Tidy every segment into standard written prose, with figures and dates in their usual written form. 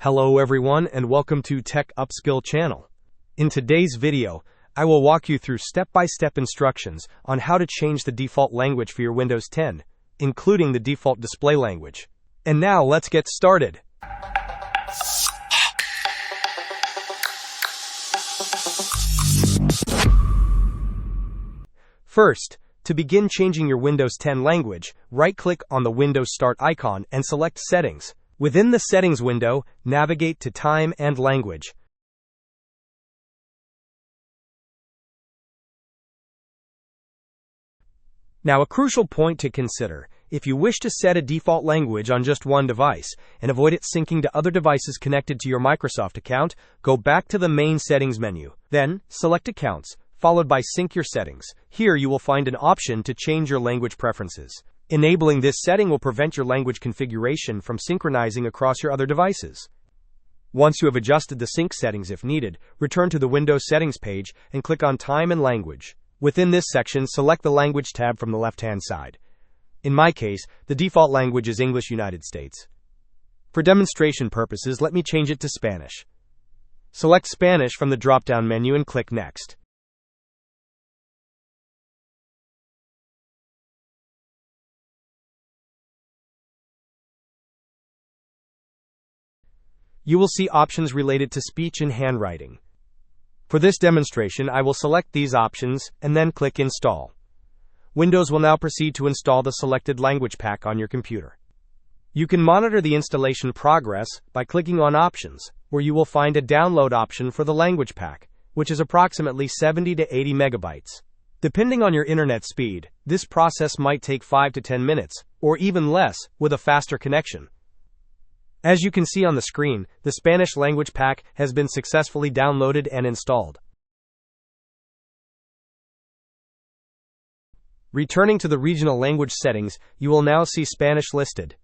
Hello everyone and welcome to Tech Upskill channel. In today's video, I will walk you through step-by-step instructions on how to change the default language for your Windows 10, including the default display language. And now let's get started. First, to begin changing your Windows 10 language, right-click on the Windows Start icon and select Settings. Within the Settings window, navigate to Time and Language. Now, a crucial point to consider: if you wish to set a default language on just one device and avoid it syncing to other devices connected to your Microsoft account, go back to the main Settings menu. Then, select Accounts, followed by Sync Your Settings. Here you will find an option to change your language preferences. Enabling this setting will prevent your language configuration from synchronizing across your other devices. Once you have adjusted the sync settings if needed, return to the Windows Settings page and click on Time and Language. Within this section, select the Language tab from the left-hand side. In my case, the default language is English United States. For demonstration purposes, let me change it to Spanish. Select Spanish from the drop-down menu and click Next. You will see options related to speech and handwriting. For this demonstration, I will select these options and then click Install. Windows will now proceed to install the selected language pack on your computer. You can monitor the installation progress by clicking on Options, where you will find a download option for the language pack, which is approximately 70 to 80 megabytes. Depending on your internet speed, this process might take 5 to 10 minutes, or even less, with a faster connection. As you can see on the screen, the Spanish language pack has been successfully downloaded and installed. Returning to the regional language settings, you will now see Spanish listed.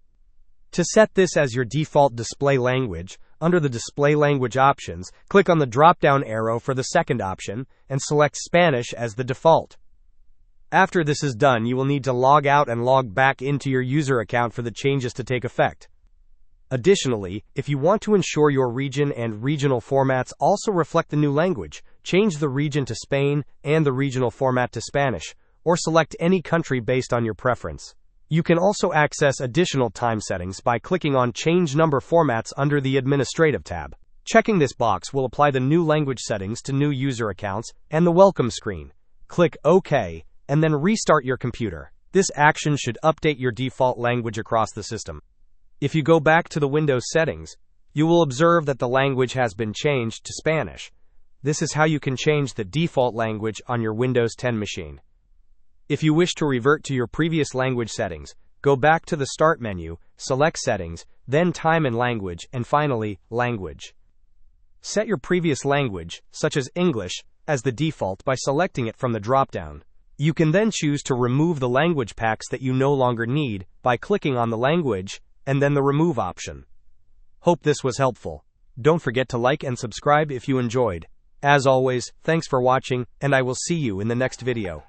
To set this as your default display language, under the display language options, click on the drop-down arrow for the second option and select Spanish as the default. After this is done, you will need to log out and log back into your user account for the changes to take effect. Additionally, if you want to ensure your region and regional formats also reflect the new language, change the region to Spain and the regional format to Spanish, or select any country based on your preference. You can also access additional time settings by clicking on Change Number Formats under the Administrative tab. Checking this box will apply the new language settings to new user accounts and the welcome screen. Click OK, and then restart your computer. This action should update your default language across the system. If you go back to the Windows settings, you will observe that the language has been changed to Spanish. This is how you can change the default language on your Windows 10 machine. If you wish to revert to your previous language settings, go back to the Start menu, select Settings, then Time and Language, and finally, Language. Set your previous language, such as English, as the default by selecting it from the drop-down. You can then choose to remove the language packs that you no longer need by clicking on the language and then the Remove option. Hope this was helpful. Don't forget to like and subscribe if you enjoyed. As always, thanks for watching, and I will see you in the next video.